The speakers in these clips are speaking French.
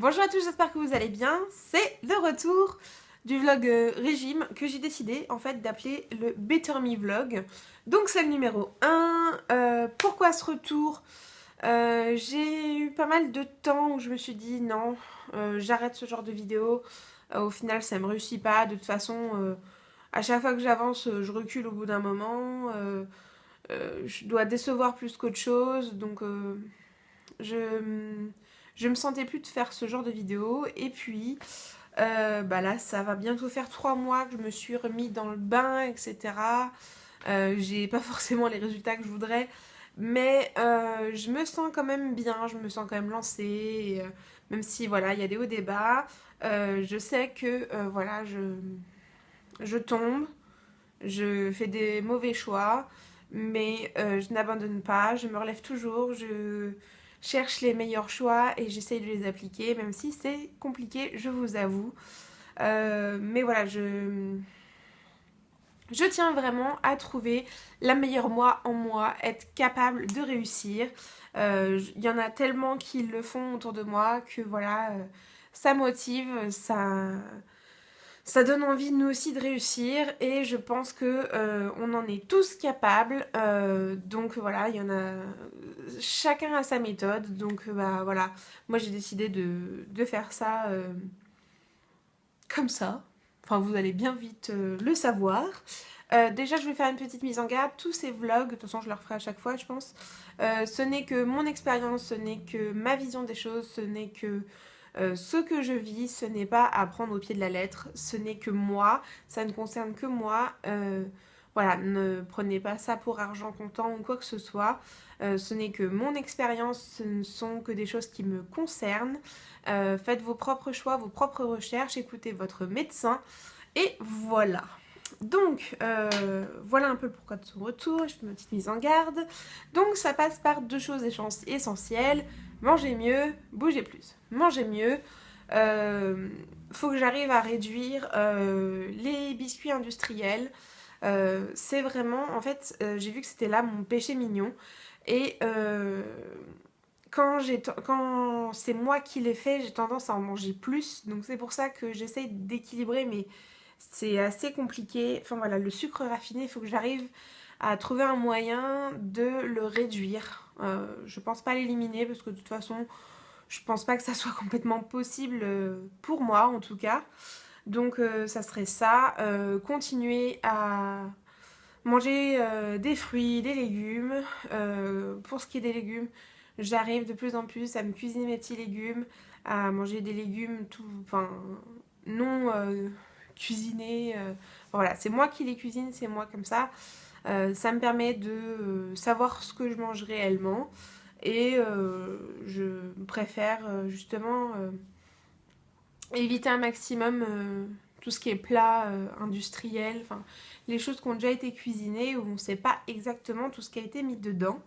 Bonjour à tous, j'espère que vous allez bien. C'est le retour du vlog régime que j'ai décidé en fait d'appeler le Better Me Vlog. Donc c'est le numéro 1. Pourquoi ce retour? J'ai eu pas mal de temps où je me suis dit non, j'arrête ce genre de vidéo. Au final ça me réussit pas. De toute façon, à chaque fois que j'avance, je recule au bout d'un moment. Je dois décevoir plus qu'autre chose. Donc je, je me sentais plus de faire ce genre de vidéo. Et puis, bah là, ça va bientôt faire 3 mois que je me suis remis dans le bain, etc. J'ai pas forcément les résultats que je voudrais, mais je me sens quand même bien, je me sens quand même lancée, et, même si voilà, il y a des hauts des bas. Je sais que voilà, je tombe, je fais des mauvais choix, mais je n'abandonne pas, je me relève toujours, je cherche les meilleurs choix et j'essaye de les appliquer, même si c'est compliqué, je vous avoue. Mais voilà, je tiens vraiment à trouver la meilleure moi en moi, être capable de réussir. Il y en a tellement qui le font autour de moi que voilà, ça motive, ça donne envie nous aussi de réussir et je pense que on en est tous capables. Donc voilà, il y en a chacun a sa méthode. Donc bah voilà, moi j'ai décidé de faire ça comme ça. Enfin, vous allez bien vite le savoir. Déjà, je vais faire une petite mise en garde. Tous ces vlogs, de toute façon, je le referai à chaque fois, je pense. Ce n'est que mon expérience, ce n'est que ma vision des choses, ce n'est que ce que je vis, ce n'est pas à prendre au pied de la lettre, ce n'est que moi, ça ne concerne que moi. Voilà, ne prenez pas ça pour argent comptant ou quoi que ce soit. Ce n'est que mon expérience, ce ne sont que des choses qui me concernent. Faites vos propres choix, vos propres recherches, écoutez votre médecin et voilà. Donc, voilà un peu pourquoi de son retour, je fais ma petite mise en garde. Donc, ça passe par deux choses essentielles. Manger mieux, bouger plus. Manger mieux, faut que j'arrive à réduire les biscuits industriels. C'est vraiment, en fait, j'ai vu que c'était là mon péché mignon. Et quand c'est moi qui l'ai fait, j'ai tendance à en manger plus. Donc c'est pour ça que j'essaye d'équilibrer, mais c'est assez compliqué. Enfin voilà, le sucre raffiné, il faut que j'arrive à trouver un moyen de le réduire. Je pense pas l'éliminer parce que de toute façon, je pense pas que ça soit complètement possible pour moi en tout cas. Donc ça serait ça. Continuer à manger des fruits, des légumes. Pour ce qui est des légumes, j'arrive de plus en plus à me cuisiner mes petits légumes, à manger des légumes tout, enfin, non cuisinés. Voilà, c'est moi qui les cuisine, c'est moi comme ça. Ça me permet de savoir ce que je mange réellement. Et je préfère justement éviter un maximum tout ce qui est plat industriel, enfin les choses qui ont déjà été cuisinées où on ne sait pas exactement tout ce qui a été mis dedans.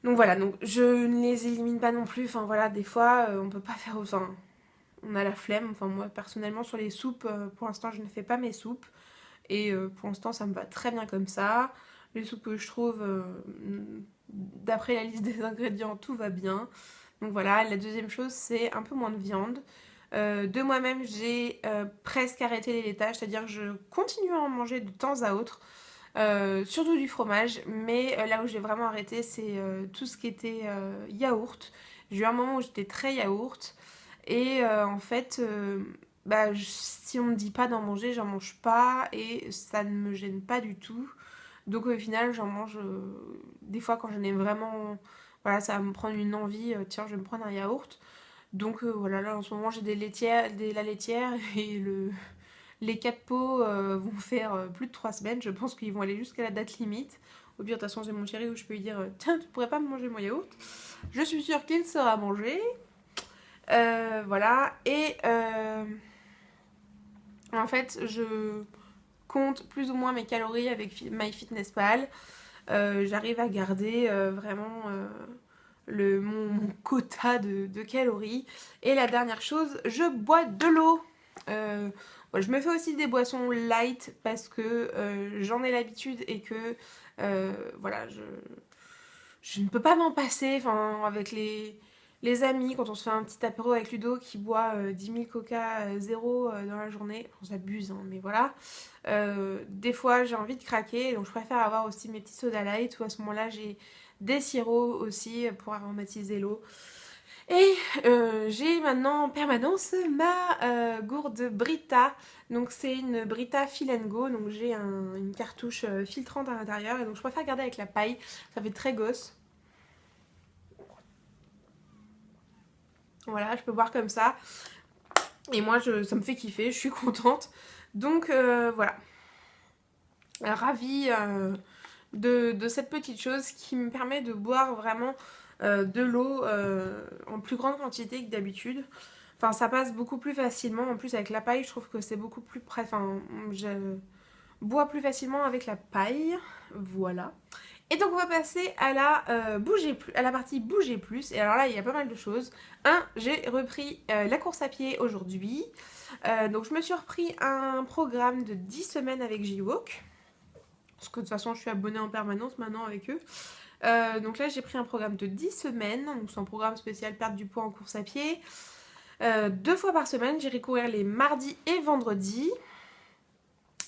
Donc voilà, donc je ne les élimine pas non plus, enfin voilà, des fois on peut pas faire, enfin on a la flemme, enfin moi personnellement sur les soupes, pour l'instant je ne fais pas mes soupes et pour l'instant ça me va très bien comme ça. Les soupes que je trouve, d'après la liste des ingrédients, tout va bien. Donc voilà, la deuxième chose c'est un peu moins de viande. De moi-même, j'ai presque arrêté les laitages, c'est-à-dire que je continue à en manger de temps à autre, surtout du fromage, mais là où j'ai vraiment arrêté, c'est tout ce qui était yaourt. J'ai eu un moment où j'étais très yaourt, et en fait, bah, si on me dit pas d'en manger, j'en mange pas, et ça ne me gêne pas du tout. Donc au final, j'en mange des fois quand j'en ai vraiment. Voilà, ça va me prendre une envie, tiens, je vais me prendre un yaourt. Donc voilà, là en ce moment j'ai des laitières, la laitière et les 4 pots vont faire plus de 3 semaines. Je pense qu'ils vont aller jusqu'à la date limite. Au pire, de toute façon, j'ai mon chéri où je peux lui dire tiens, tu pourrais pas me manger mon yaourt. Je suis sûre qu'il sera mangé. Voilà. Et en fait, je compte plus ou moins mes calories avec MyFitnessPal. J'arrive à garder vraiment mon quota de calories. Et la dernière chose, je bois de l'eau. Ouais, je me fais aussi des boissons light parce que j'en ai l'habitude et que voilà, je ne peux pas m'en passer. Enfin, avec les amis, quand on se fait un petit apéro avec Ludo qui boit 10 000 coca zéro dans la journée, on s'abuse, hein, mais voilà. Des fois, j'ai envie de craquer, donc je préfère avoir aussi mes petits soda light, ou à ce moment-là, j'ai des sirops aussi pour aromatiser l'eau. Et j'ai maintenant en permanence ma gourde Brita. Donc c'est une Brita Fill and Go. Donc j'ai une cartouche filtrante à l'intérieur. Et donc je préfère garder avec la paille. Ça fait très gosse. Voilà, je peux boire comme ça. Et moi, ça me fait kiffer. Je suis contente. Donc voilà. Ravie de cette petite chose qui me permet de boire vraiment de l'eau en plus grande quantité que d'habitude. Enfin, ça passe beaucoup plus facilement. En plus, avec la paille, je trouve que c'est beaucoup plus près. Enfin, je bois plus facilement avec la paille. Voilà. Et donc, on va passer à à la partie bouger plus. Et alors là, il y a pas mal de choses. J'ai repris la course à pied aujourd'hui. Donc, je me suis repris un programme de 10 semaines avec J-Walk. Parce que de toute façon, je suis abonnée en permanence maintenant avec eux. Donc là, j'ai pris un programme de 10 semaines. Donc, c'est un programme spécial perte du poids en course à pied. 2 fois par semaine, j'irai courir les mardis et vendredis.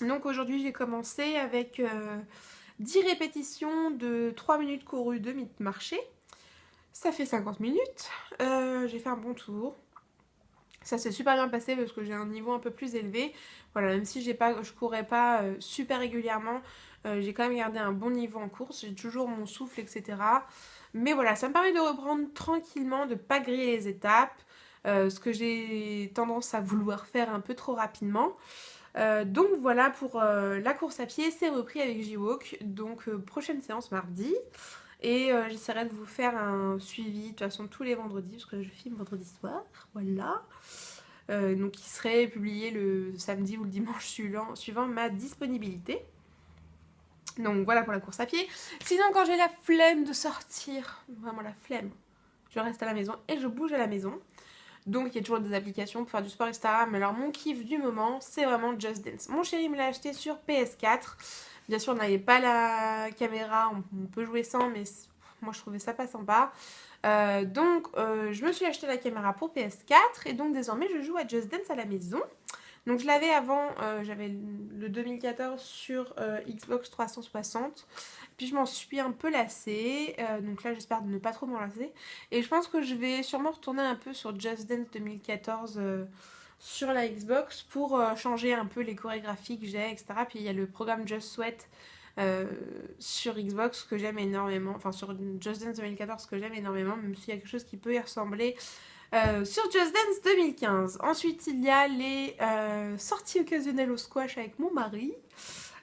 Donc aujourd'hui, j'ai commencé avec 10 répétitions de 3 minutes courues, 2 minutes marchées. Ça fait 50 minutes. J'ai fait un bon tour. Ça s'est super bien passé parce que j'ai un niveau un peu plus élevé. Voilà, même si je courais pas super régulièrement, j'ai quand même gardé un bon niveau en course. J'ai toujours mon souffle, etc. Mais voilà, ça me permet de reprendre tranquillement, de pas griller les étapes. Ce que j'ai tendance à vouloir faire un peu trop rapidement. Donc voilà pour la course à pied, c'est repris avec J-Walk. Donc prochaine séance mardi. Et j'essaierai de vous faire un suivi de toute façon tous les vendredis, parce que je filme vendredi soir. Voilà. Donc il serait publié le samedi ou le dimanche suivant ma disponibilité. Donc voilà pour la course à pied. Sinon, quand j'ai la flemme de sortir, vraiment la flemme, je reste à la maison et je bouge à la maison. Donc il y a toujours des applications pour faire du sport, etc. Mais alors mon kiff du moment, c'est vraiment Just Dance. Mon chéri me l'a acheté sur PS4. Bien sûr, on n'avait pas la caméra, on peut jouer sans, mais moi je trouvais ça pas sympa. Donc je me suis acheté la caméra pour PS4 et donc désormais je joue à Just Dance à la maison. Donc je l'avais avant, j'avais le 2014 sur Xbox 360. Puis je m'en suis un peu lassée. Donc là j'espère de ne pas trop m'en lasser. Et je pense que je vais sûrement retourner un peu sur Just Dance 2014 sur la Xbox pour changer un peu les chorégraphies que j'ai, etc. Puis il y a le programme Just Sweat sur Xbox que j'aime énormément. Enfin sur Just Dance 2014 que j'aime énormément. Même s'il y a quelque chose qui peut y ressembler. Sur Just Dance 2015. Ensuite, il y a les sorties occasionnelles au squash avec mon mari.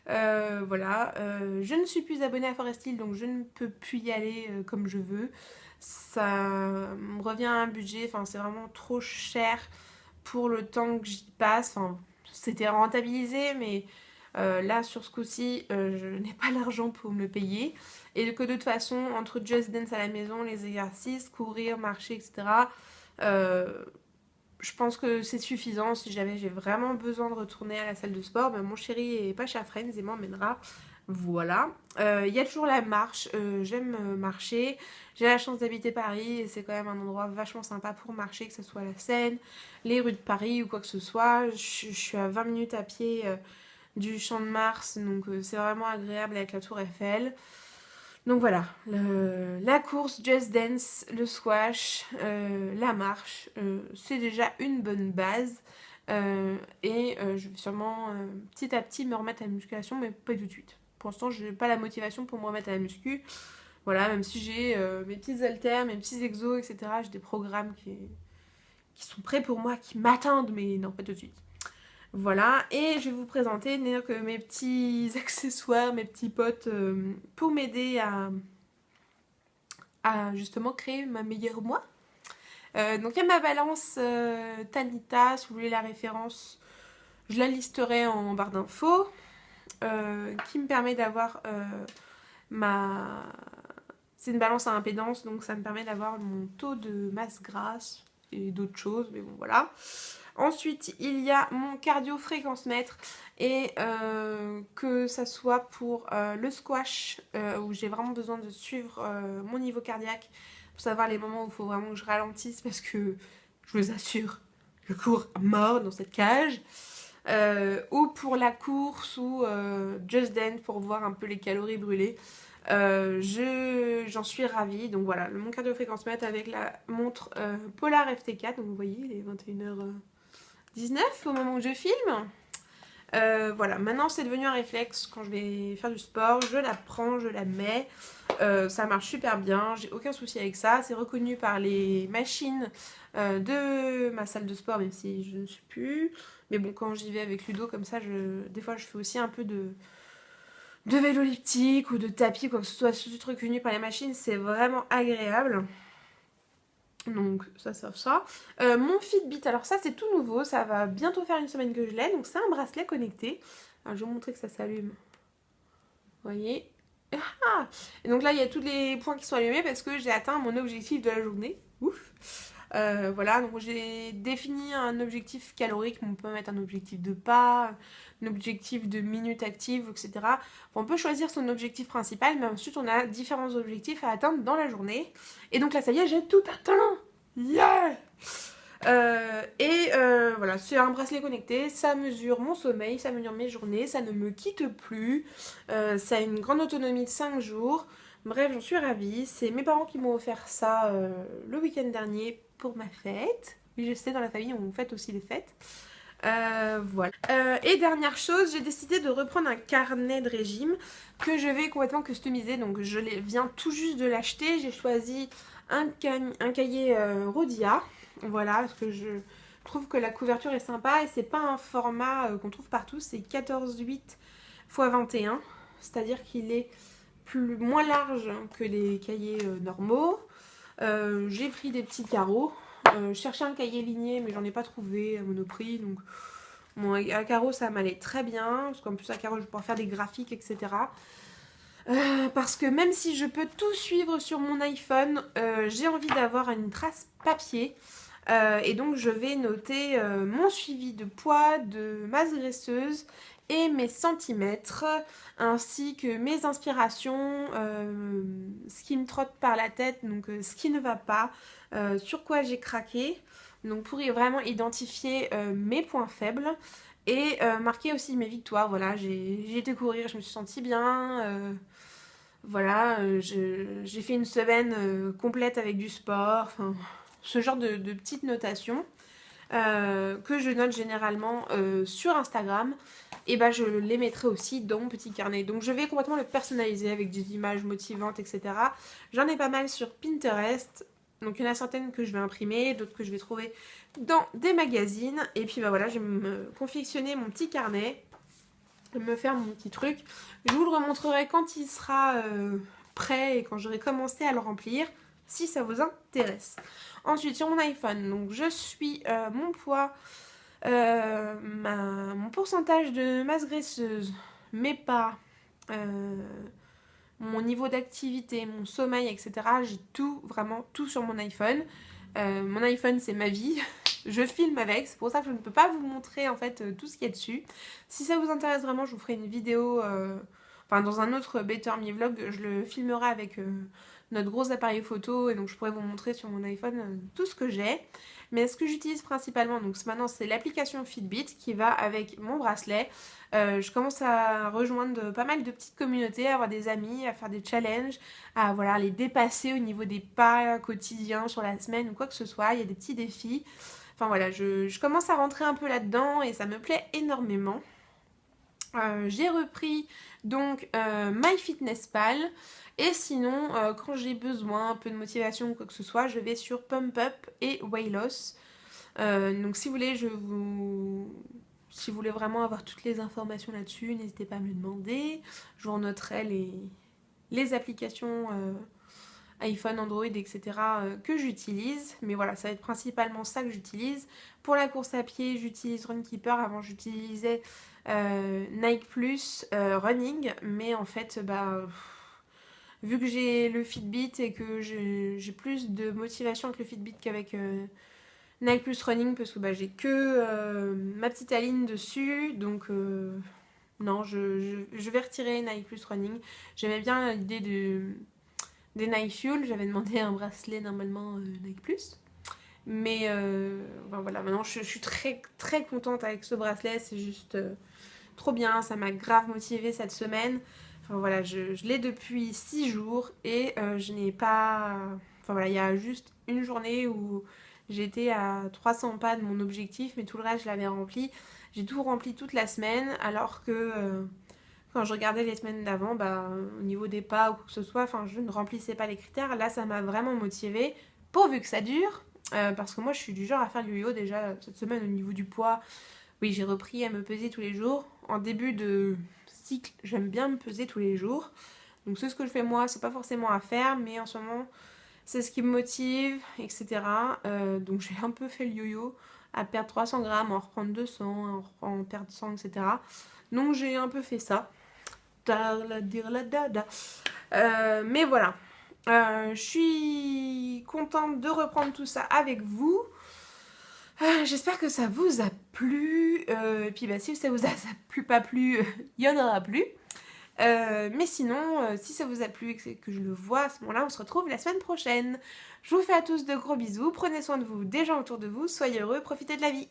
Voilà. Je ne suis plus abonnée à Forest Hill, donc je ne peux plus y aller comme je veux. Ça me revient à un budget, enfin, c'est vraiment trop cher pour le temps que j'y passe. Enfin, c'était rentabilisé, mais là, sur ce coup-ci, je n'ai pas l'argent pour me le payer. Et que de toute façon, entre Just Dance à la maison, les exercices, courir, marcher, etc., je pense que c'est suffisant. Si jamais j'ai vraiment besoin de retourner à la salle de sport, ben mon chéri est pas chez Friends et m'emmènera. Voilà. Il y a toujours la marche. J'aime marcher. J'ai la chance d'habiter Paris et c'est quand même un endroit vachement sympa pour marcher, que ce soit la Seine, les rues de Paris ou quoi que ce soit. Je suis à 20 minutes à pied du Champ de Mars, donc c'est vraiment agréable avec la Tour Eiffel. Donc voilà, la course, Just Dance, le squash, la marche, c'est déjà une bonne base. Et je vais sûrement petit à petit me remettre à la musculation, mais pas tout de suite. Pour l'instant, je n'ai pas la motivation pour me remettre à la muscu. Voilà, même si j'ai mes petits haltères, mes petits exos, etc. J'ai des programmes qui sont prêts pour moi, qui m'attendent, mais non, pas tout de suite. Voilà, et je vais vous présenter donc, mes petits accessoires, mes petits potes pour m'aider à justement créer ma meilleure moi. Donc il y a ma balance Tanita, si vous voulez la référence, je la listerai en barre d'infos, qui me permet d'avoir ma... C'est une balance à impédance, donc ça me permet d'avoir mon taux de masse grasse et d'autres choses, mais bon voilà. Ensuite, il y a mon cardio fréquence mètre et que ça soit pour le squash où j'ai vraiment besoin de suivre mon niveau cardiaque pour savoir les moments où il faut vraiment que je ralentisse parce que je vous assure, je cours à mort dans cette cage. Ou pour la course ou Just Dance pour voir un peu les calories brûlées. J'en suis ravie. Donc voilà, mon cardio fréquence mètre avec la montre Polar FT4. Donc vous voyez, il est 21h19 au moment où je filme. Voilà, maintenant c'est devenu un réflexe quand je vais faire du sport. Je la prends, je la mets. Ça marche super bien, j'ai aucun souci avec ça. C'est reconnu par les machines de ma salle de sport, même si je ne suis plus. Mais bon, quand j'y vais avec Ludo comme ça, des fois je fais aussi un peu de vélo elliptique ou de tapis, quoi que ce soit, tout reconnu par les machines, c'est vraiment agréable. Donc ça. Mon Fitbit, alors ça c'est tout nouveau, ça va bientôt faire une semaine que je l'ai, donc c'est un bracelet connecté. Alors, je vais vous montrer que ça s'allume. Vous voyez. Ah. Et donc là il y a tous les points qui sont allumés parce que j'ai atteint mon objectif de la journée. Ouf. Voilà, donc j'ai défini un objectif calorique, on peut mettre un objectif de pas, un objectif de minutes actives, etc. On peut choisir son objectif principal, mais ensuite on a différents objectifs à atteindre dans la journée. Et donc là, ça y est, j'ai tout atteint. Yeah. Voilà, c'est un bracelet connecté, ça mesure mon sommeil, ça mesure mes journées, ça ne me quitte plus, ça a une grande autonomie de 5 jours. Bref, j'en suis ravie. C'est mes parents qui m'ont offert ça le week-end dernier pour ma fête. Oui, je sais, dans la famille, on fête aussi les fêtes. Voilà. Et dernière chose, j'ai décidé de reprendre un carnet de régime que je vais complètement customiser. Donc, je viens tout juste de l'acheter. J'ai choisi un cahier Rhodia. Voilà, parce que je trouve que la couverture est sympa et c'est pas un format qu'on trouve partout. C'est 14,8 x 21. C'est-à-dire qu'il est moins large que les cahiers normaux. J'ai pris des petits carreaux. Je cherchais un cahier ligné mais j'en ai pas trouvé à Monoprix, donc bon, à carreaux ça m'allait très bien parce qu'en plus à carreaux je vais pouvoir faire des graphiques, etc. Parce que même si je peux tout suivre sur mon iPhone, j'ai envie d'avoir une trace papier. Et donc je vais noter mon suivi de poids, de masse graisseuse et mes centimètres, ainsi que mes inspirations, ce qui me trotte par la tête, donc ce qui ne va pas, sur quoi j'ai craqué, donc pour vraiment identifier mes points faibles et marquer aussi mes victoires. Voilà, j'ai été courir, je me suis sentie bien, voilà, j'ai fait une semaine complète avec du sport, enfin, ce genre de petites notations que je note généralement sur Instagram. Et bah je les mettrai aussi dans mon petit carnet. Donc je vais complètement le personnaliser avec des images motivantes, etc. J'en ai pas mal sur Pinterest. Donc il y en a certaines que je vais imprimer, d'autres que je vais trouver dans des magazines. Et puis bah voilà, je vais me confectionner mon petit carnet, me faire mon petit truc. Je vous le remontrerai quand il sera prêt et quand j'aurai commencé à le remplir, si ça vous intéresse. Ensuite, sur mon iPhone, donc je suis mon poids, mon pourcentage de masse graisseuse, mes pas, mon niveau d'activité, mon sommeil, etc. J'ai tout, vraiment tout sur mon iPhone. Mon iPhone, c'est ma vie. Je filme avec, c'est pour ça que je ne peux pas vous montrer en fait tout ce qu'il y a dessus. Si ça vous intéresse vraiment, je vous ferai une vidéo, enfin dans un autre Better Me Vlog, je le filmerai avec notre gros appareil photo et donc je pourrais vous montrer sur mon iPhone tout ce que j'ai. Mais ce que j'utilise principalement, donc maintenant c'est l'application Fitbit qui va avec mon bracelet. Je commence à rejoindre pas mal de petites communautés, à avoir des amis, à faire des challenges, à voilà, les dépasser au niveau des pas quotidiens sur la semaine ou quoi que ce soit. Il y a des petits défis. Enfin voilà, je commence à rentrer un peu là-dedans et ça me plaît énormément. J'ai repris donc MyFitnessPal et sinon quand j'ai besoin un peu de motivation ou quoi que ce soit, je vais sur Pump Up et Weight Loss. Donc si vous voulez, si vous voulez vraiment avoir toutes les informations là-dessus, n'hésitez pas à me le demander. Je vous noterai les applications iPhone, Android, etc. Que j'utilise. Mais voilà, ça va être principalement ça que j'utilise. Pour la course à pied, j'utilise Runkeeper. Avant, j'utilisais Nike Plus Running. Mais en fait, vu que j'ai le Fitbit et que j'ai plus de motivation avec le Fitbit qu'avec Nike Plus Running parce que bah, j'ai que ma petite Aline dessus, donc non, je vais retirer Nike Plus Running. J'aimais bien l'idée des Nike Fuel, j'avais demandé un bracelet normalement Nike Plus. Mais enfin, voilà, maintenant je suis très très contente avec ce bracelet, c'est juste trop bien, ça m'a grave motivée cette semaine. Enfin voilà, je l'ai depuis 6 jours et je n'ai pas... Enfin voilà, il y a juste une journée où j'étais à 300 pas de mon objectif, mais tout le reste je l'avais rempli. J'ai tout rempli toute la semaine, alors que quand je regardais les semaines d'avant, bah, au niveau des pas ou quoi que ce soit, enfin je ne remplissais pas les critères. Là, ça m'a vraiment motivée, pourvu que ça dure. Parce que moi, je suis du genre à faire du yo-yo déjà cette semaine au niveau du poids. Oui, j'ai repris à me peser tous les jours. En début de cycle, j'aime bien me peser tous les jours. Donc c'est ce que je fais moi, c'est pas forcément à faire, mais en ce moment, c'est ce qui me motive, etc. Donc j'ai un peu fait le yo-yo, à perdre 300 grammes, en reprendre 200, en perdre 100, etc. Donc j'ai un peu fait ça. Mais voilà. Je suis contente de reprendre tout ça avec vous. J'espère que ça vous a plu. Et puis bah, si ça vous a pas plu, il y en aura plus. Mais sinon, si ça vous a plu et que je le vois à ce moment-là, on se retrouve la semaine prochaine. Je vous fais à tous de gros bisous. Prenez soin de vous, des gens autour de vous. Soyez heureux, profitez de la vie.